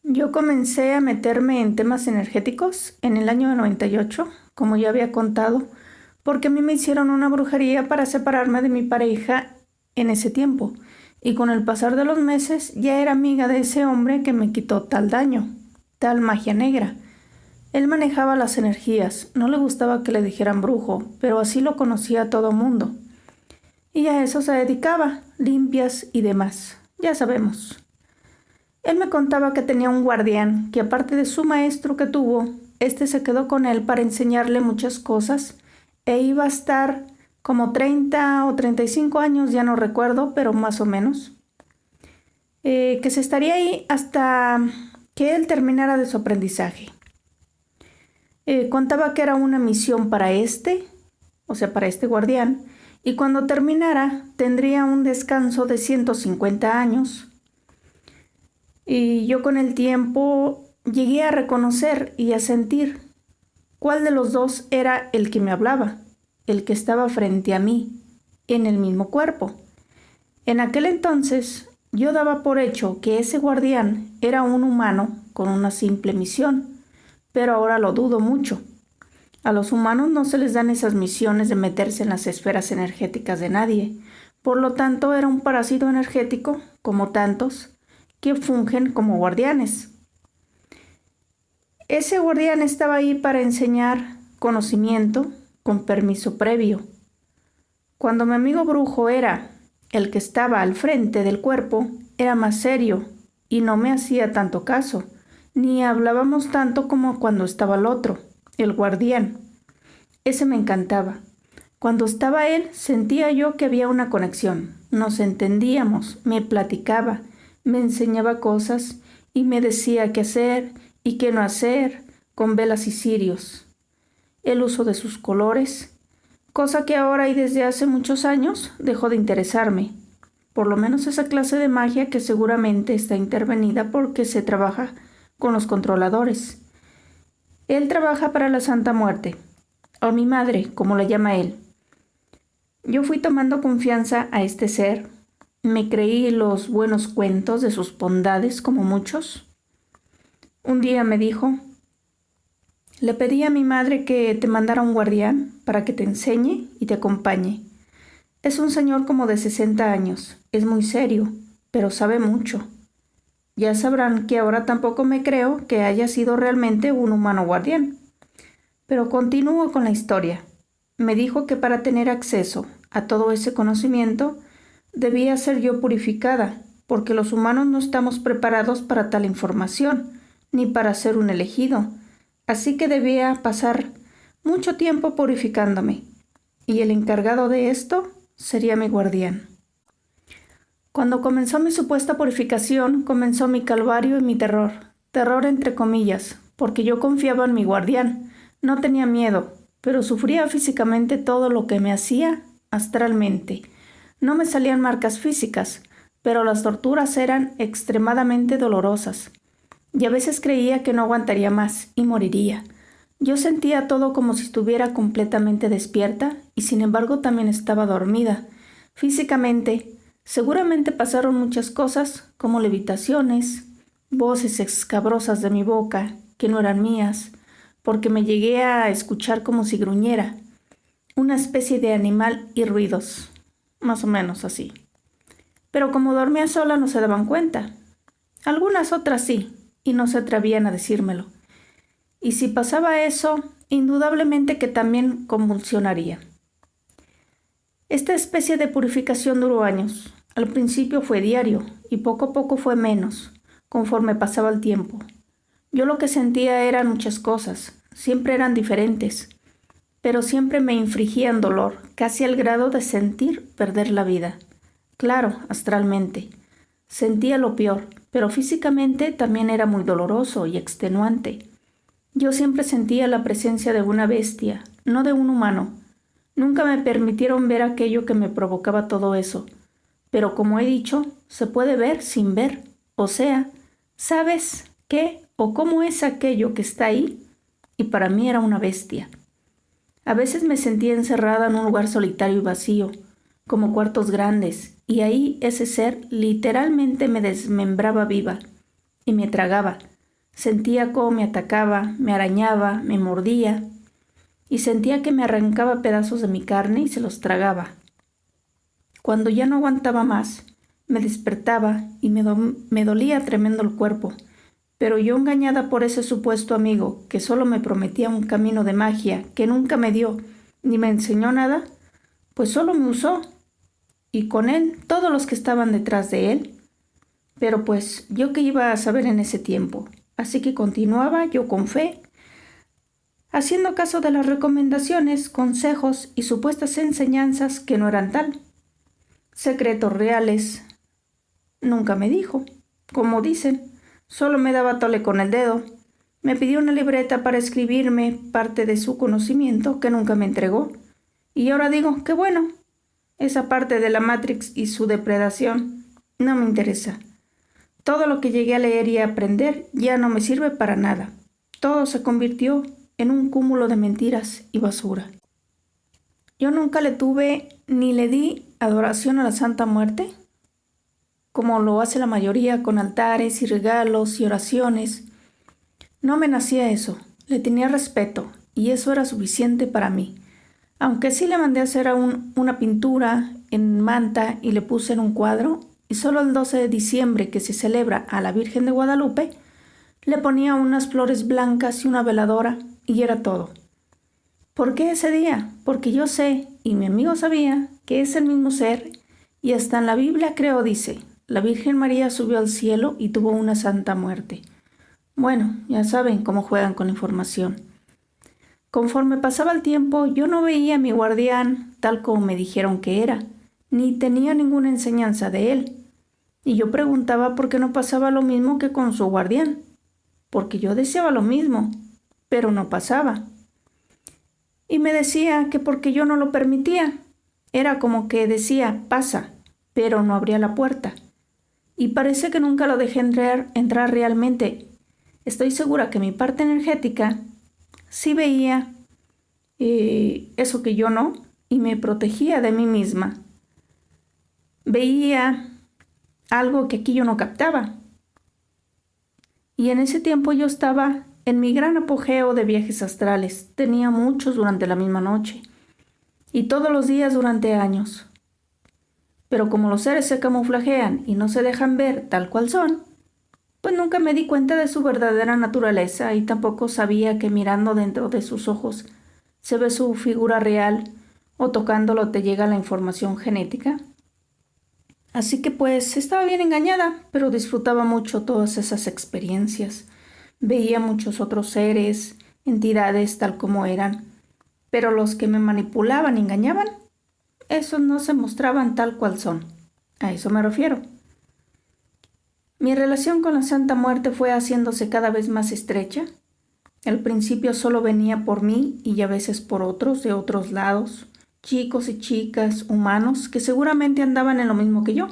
Yo comencé a meterme en temas energéticos en el año 98, como ya había contado, porque a mí me hicieron una brujería para separarme de mi pareja en ese tiempo, y con el pasar de los meses ya era amiga de ese hombre que me quitó tal daño, tal magia negra. Él manejaba las energías, no le gustaba que le dijeran brujo, pero así lo conocía todo mundo. Y a eso se dedicaba, limpias y demás, ya sabemos. Él me contaba que tenía un guardián, que aparte de su maestro que tuvo, este se quedó con él para enseñarle muchas cosas e iba a estar como 30 o 35 años, ya no recuerdo, pero más o menos. Que se estaría ahí hasta que él terminara de su aprendizaje. Contaba que era una misión para o sea, para este guardián, y cuando terminara tendría un descanso de 150 años. Y yo con el tiempo llegué a reconocer y a sentir cuál de los dos era el que me hablaba, el que estaba frente a mí, en el mismo cuerpo. En aquel entonces yo daba por hecho que ese guardián era un humano con una simple misión, pero ahora lo dudo mucho. A los humanos no se les dan esas misiones de meterse en las esferas energéticas de nadie. Por lo tanto, era un parásito energético, como tantos, que fungen como guardianes. Ese guardián estaba ahí para enseñar conocimiento con permiso previo. Cuando mi amigo brujo era el que estaba al frente del cuerpo, era más serio y no me hacía tanto caso, ni hablábamos tanto como cuando estaba el otro, el guardián. Ese me encantaba. Cuando estaba él, sentía yo que había una conexión. Nos entendíamos, me platicaba, me enseñaba cosas y me decía qué hacer y qué no hacer con velas y cirios. El uso de sus colores, cosa que ahora y desde hace muchos años dejó de interesarme. Por lo menos esa clase de magia que seguramente está intervenida porque se trabaja con los controladores. Él trabaja para la Santa Muerte, o mi madre, como la llama él. Yo fui tomando confianza a este ser. Me creí los buenos cuentos de sus bondades como muchos. Un día me dijo, le pedí a mi madre que te mandara un guardián para que te enseñe y te acompañe. Es un señor como de 60 años, es muy serio, pero sabe mucho. Ya sabrán que ahora tampoco me creo que haya sido realmente un humano guardián. Pero continúo con la historia. Me dijo que para tener acceso a todo ese conocimiento, debía ser yo purificada, porque los humanos no estamos preparados para tal información, ni para ser un elegido, así que debía pasar mucho tiempo purificándome, y el encargado de esto sería mi guardián. Cuando comenzó mi supuesta purificación, comenzó mi calvario y mi terror, terror entre comillas, porque yo confiaba en mi guardián, no tenía miedo, pero sufría físicamente todo lo que me hacía astralmente. No me salían marcas físicas, pero las torturas eran extremadamente dolorosas. Y a veces creía que no aguantaría más y moriría. Yo sentía todo como si estuviera completamente despierta y sin embargo también estaba dormida. Físicamente, seguramente pasaron muchas cosas como levitaciones, voces escabrosas de mi boca que no eran mías, porque me llegué a escuchar como si gruñera, una especie de animal y ruidos. Más o menos así. Pero como dormía sola no se daban cuenta. Algunas otras sí, y no se atrevían a decírmelo. Y si pasaba eso, indudablemente que también convulsionaría. Esta especie de purificación duró años. Al principio fue diario, y poco a poco fue menos, conforme pasaba el tiempo. Yo lo que sentía eran muchas cosas, siempre eran diferentes, pero siempre me infligían dolor, casi al grado de sentir perder la vida. Claro, astralmente. Sentía lo peor, pero físicamente también era muy doloroso y extenuante. Yo siempre sentía la presencia de una bestia, no de un humano. Nunca me permitieron ver aquello que me provocaba todo eso. Pero como he dicho, se puede ver sin ver. O sea, ¿sabes qué o cómo es aquello que está ahí? Y para mí era una bestia. A veces me sentía encerrada en un lugar solitario y vacío, como cuartos grandes, y ahí ese ser literalmente me desmembraba viva y me tragaba, Sentía cómo me atacaba, me arañaba, me mordía, y sentía que me arrancaba pedazos de mi carne y se los tragaba. Cuando ya no aguantaba más, me despertaba y me dolía tremendo el cuerpo, pero yo, engañada por ese supuesto amigo que solo me prometía un camino de magia que nunca me dio ni me enseñó nada, pues solo me usó, y con él todos los que estaban detrás de él. Pero pues yo qué iba a saber en ese tiempo, así que continuaba yo con fe, haciendo caso de las recomendaciones, consejos y supuestas enseñanzas que no eran tal. Secretos reales nunca me dijo, como dicen, solo me daba tole con el dedo. Me pidió una libreta para escribirme parte de su conocimiento que nunca me entregó. Y ahora digo, qué bueno, esa parte de la Matrix y su depredación no me interesa. Todo lo que llegué a leer y a aprender ya no me sirve para nada. Todo se convirtió en un cúmulo de mentiras y basura. Yo nunca le tuve ni le di adoración a la Santa Muerte, como lo hace la mayoría con altares y regalos y oraciones. No me nacía eso, le tenía respeto y eso era suficiente para mí. Aunque sí le mandé a hacer una pintura en manta y le puse en un cuadro, y solo el 12 de diciembre, que se celebra a la Virgen de Guadalupe, le ponía unas flores blancas y una veladora y era todo. ¿Por qué ese día? Porque yo sé, y mi amigo sabía, que es el mismo ser, y hasta en la Biblia creo dice, la Virgen María subió al cielo y tuvo una santa muerte. Bueno, ya saben cómo juegan con la información. Conforme pasaba el tiempo, yo no veía a mi guardián tal como me dijeron que era, ni tenía ninguna enseñanza de él. Y yo preguntaba por qué no pasaba lo mismo que con su guardián, porque yo deseaba lo mismo, pero no pasaba. Y me decía que porque yo no lo permitía. Era como que decía, pasa, pero no abría la puerta. Y parece que nunca lo dejé entrar realmente. Estoy segura que mi parte energética sí veía eso que yo no, y me protegía de mí misma. Veía algo que aquí yo no captaba. Y en ese tiempo yo estaba en mi gran apogeo de viajes astrales. Tenía muchos durante la misma noche y todos los días durante años. Pero como los seres se camuflajean y no se dejan ver tal cual son, pues nunca me di cuenta de su verdadera naturaleza y tampoco sabía que mirando dentro de sus ojos se ve su figura real o tocándolo te llega la información genética. Así que pues estaba bien engañada, pero disfrutaba mucho todas esas experiencias. Veía muchos otros seres, entidades tal como eran, pero los que me manipulaban y engañaban, esos no se mostraban tal cual son. A eso me refiero. Mi relación con la Santa Muerte fue haciéndose cada vez más estrecha. Al principio solo venía por mí y a veces por otros de otros lados, chicos y chicas, humanos, que seguramente andaban en lo mismo que yo.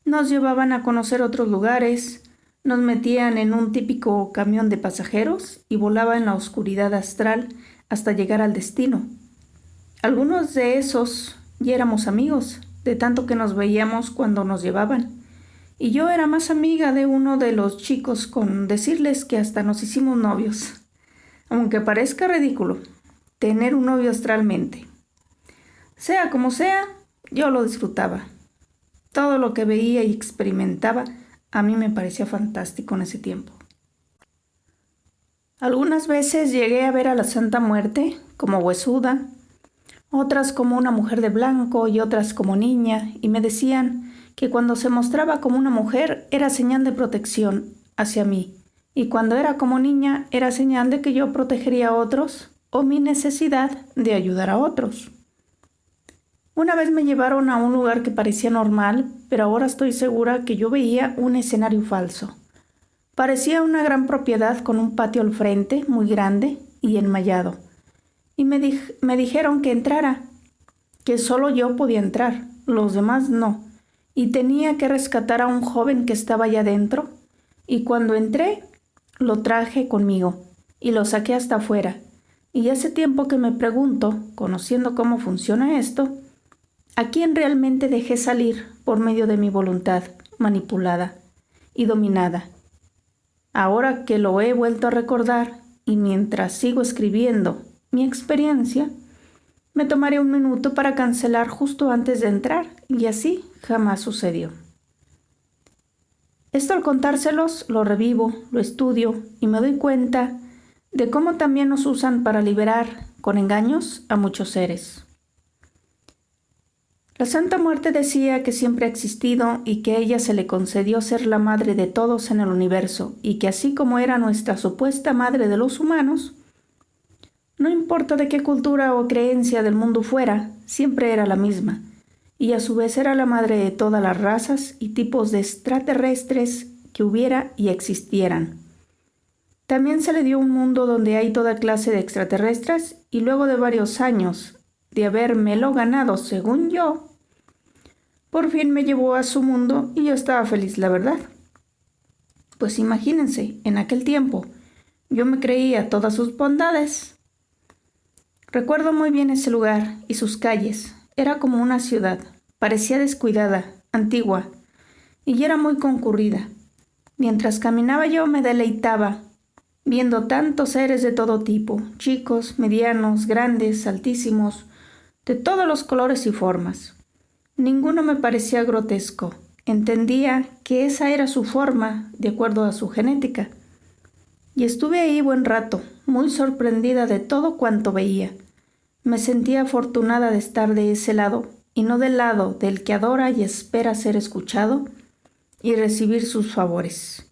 Nos llevaban a conocer otros lugares, nos metían en un típico camión de pasajeros y volaba en la oscuridad astral hasta llegar al destino. Algunos de esos ya éramos amigos, de tanto que nos veíamos cuando nos llevaban. Y yo era más amiga de uno de los chicos con decirles que hasta nos hicimos novios. Aunque parezca ridículo, tener un novio astralmente. Sea como sea, yo lo disfrutaba. Todo lo que veía y experimentaba a mí me parecía fantástico en ese tiempo. Algunas veces llegué a ver a la Santa Muerte como huesuda, otras como una mujer de blanco y otras como niña, y me decían que cuando se mostraba como una mujer era señal de protección hacia mí, y cuando era como niña era señal de que yo protegería a otros o mi necesidad de ayudar a otros. Una vez me llevaron a un lugar que parecía normal, pero ahora estoy segura que yo veía un escenario falso. Parecía una gran propiedad con un patio al frente, muy grande y enmallado. Y me dijeron que entrara, que solo yo podía entrar, los demás no. Y tenía que rescatar a un joven que estaba allá adentro. Y cuando entré, lo traje conmigo y lo saqué hasta afuera. Y hace tiempo que me pregunto, conociendo cómo funciona esto, ¿a quién realmente dejé salir por medio de mi voluntad manipulada y dominada? Ahora que lo he vuelto a recordar y mientras sigo escribiendo mi experiencia, me tomaré un minuto para cancelar justo antes de entrar y así jamás sucedió. Esto al contárselos lo revivo, lo estudio y me doy cuenta de cómo también nos usan para liberar con engaños a muchos seres. La Santa Muerte decía que siempre ha existido y que a ella se le concedió ser la madre de todos en el universo y que así como era nuestra supuesta madre de los humanos, no importa de qué cultura o creencia del mundo fuera, siempre era la misma, y a su vez era la madre de todas las razas y tipos de extraterrestres que hubiera y existieran. También se le dio un mundo donde hay toda clase de extraterrestres y luego de varios años de habérmelo ganado según yo, por fin me llevó a su mundo y yo estaba feliz, la verdad. Pues imagínense, en aquel tiempo yo me creía todas sus bondades. Recuerdo muy bien ese lugar y sus calles. Era como una ciudad, parecía descuidada, antigua, y era muy concurrida. Mientras caminaba yo me deleitaba, viendo tantos seres de todo tipo, chicos, medianos, grandes, altísimos, de todos los colores y formas. Ninguno me parecía grotesco. Entendía que esa era su forma, de acuerdo a su genética. Y estuve ahí buen rato, muy sorprendida de todo cuanto veía. Me sentía afortunada de estar de ese lado, y no del lado del que adora y espera ser escuchado y recibir sus favores.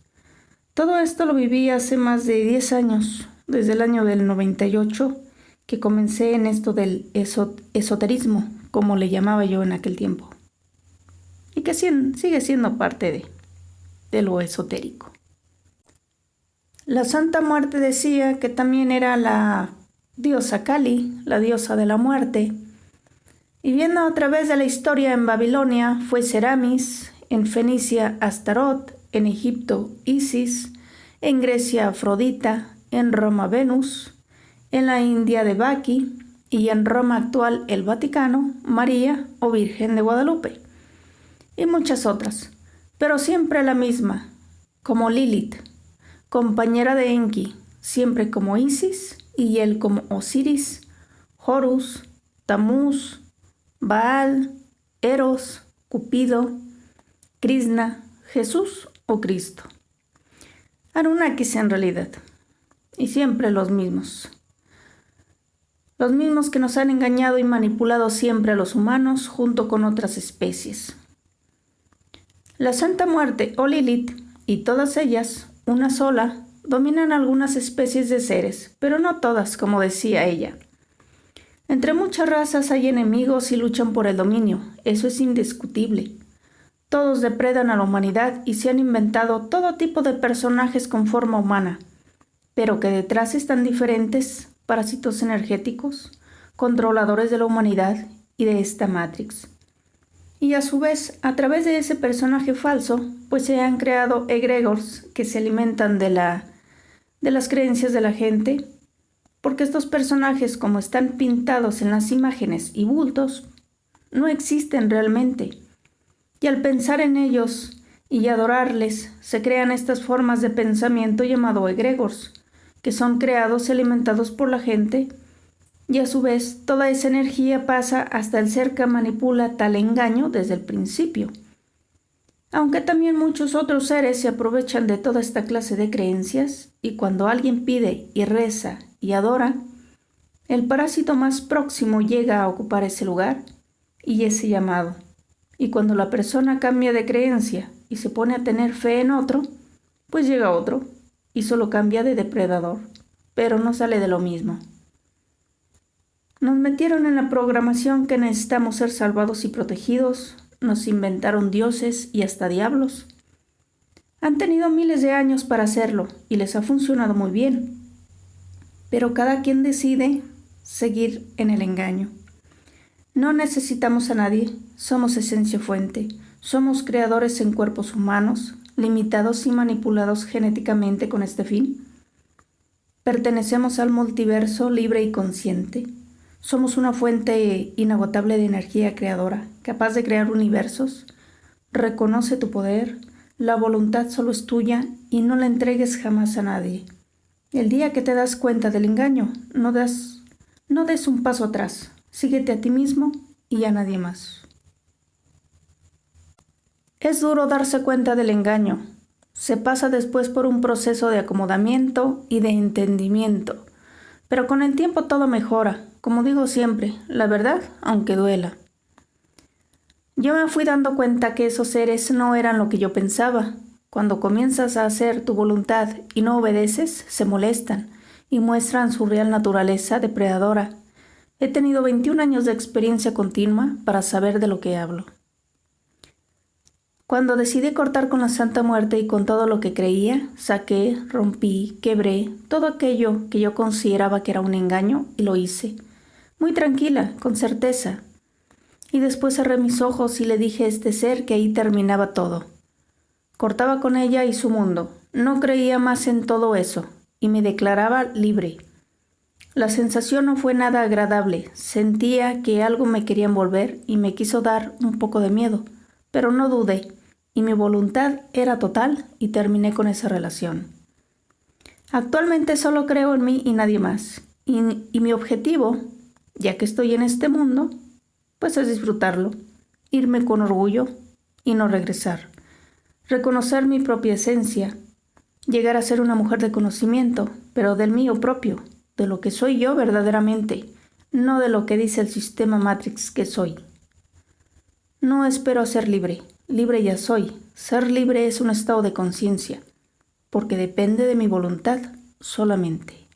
Todo esto lo viví hace más de 10 años, desde el año del 98, que comencé en esto del esoterismo, como le llamaba yo en aquel tiempo, y que sigue siendo parte de lo esotérico. La Santa Muerte decía que también era la diosa Kali, la diosa de la muerte, y viendo a través de la historia en Babilonia fue Seramis, en Fenicia Astarot, en Egipto Isis, en Grecia Afrodita, en Roma Venus, en la India de Baki y en Roma actual el Vaticano, María o Virgen de Guadalupe, y muchas otras, pero siempre la misma, como Lilith, compañera de Enki, siempre como Isis y él como Osiris, Horus, Tamuz, Baal, Eros, Cupido, Krishna, Jesús o Cristo. Anunnakis en realidad, y siempre los mismos. Los mismos que nos han engañado y manipulado siempre a los humanos junto con otras especies. La Santa Muerte o Lilith, y todas ellas, una sola, dominan algunas especies de seres, pero no todas, como decía ella. Entre muchas razas hay enemigos y luchan por el dominio, eso es indiscutible. Todos depredan a la humanidad y se han inventado todo tipo de personajes con forma humana, pero que detrás están diferentes parásitos energéticos, controladores de la humanidad y de esta Matrix. Y a su vez, a través de ese personaje falso, pues se han creado egregores que se alimentan de las creencias de la gente, porque estos personajes, como están pintados en las imágenes y bultos, no existen realmente. Y al pensar en ellos y adorarles, se crean estas formas de pensamiento llamado egregores, que son creados y alimentados por la gente, y a su vez toda esa energía pasa hasta el ser que manipula tal engaño desde el principio. Aunque también muchos otros seres se aprovechan de toda esta clase de creencias, y cuando alguien pide y reza y adora, el parásito más próximo llega a ocupar ese lugar y ese llamado. Y cuando la persona cambia de creencia y se pone a tener fe en otro, pues llega otro y solo cambia de depredador, pero no sale de lo mismo. Nos metieron en la programación que necesitamos ser salvados y protegidos, nos inventaron dioses y hasta diablos. Han tenido miles de años para hacerlo y les ha funcionado muy bien, pero cada quien decide seguir en el engaño. No necesitamos a nadie, somos esencia fuente, somos creadores en cuerpos humanos, limitados y manipulados genéticamente con este fin. Pertenecemos al multiverso libre y consciente. Somos una fuente inagotable de energía creadora, capaz de crear universos. Reconoce tu poder, La voluntad solo es tuya y no la entregues jamás a nadie. El día que te das cuenta del engaño, no des un paso atrás. Síguete a ti mismo y a nadie más. Es duro darse cuenta del engaño. Se pasa después por un proceso de acomodamiento y de entendimiento. Pero con el tiempo todo mejora. Como digo siempre, la verdad, aunque duela. Yo me fui dando cuenta que esos seres no eran lo que yo pensaba. Cuando comienzas a hacer tu voluntad y no obedeces, se molestan y muestran su real naturaleza depredadora. He tenido 21 años de experiencia continua para saber de lo que hablo. Cuando decidí cortar con la Santa Muerte y con todo lo que creía, saqué, rompí, quebré todo aquello que yo consideraba que era un engaño y lo hice. Muy tranquila, con certeza. Y después cerré mis ojos y le dije a este ser que ahí terminaba todo. Cortaba con ella y su mundo. No creía más en todo eso y me declaraba libre. La sensación no fue nada agradable. Sentía que algo me quería envolver y me quiso dar un poco de miedo, pero no dudé y mi voluntad era total y terminé con esa relación. Actualmente solo creo en mí y nadie más. Y mi objetivo, ya que estoy en este mundo, pues es disfrutarlo, irme con orgullo y no regresar. Reconocer mi propia esencia, llegar a ser una mujer de conocimiento, pero del mío propio, de lo que soy yo verdaderamente, no de lo que dice el sistema Matrix que soy. No espero ser libre, libre ya soy. Ser libre es un estado de conciencia, porque depende de mi voluntad solamente.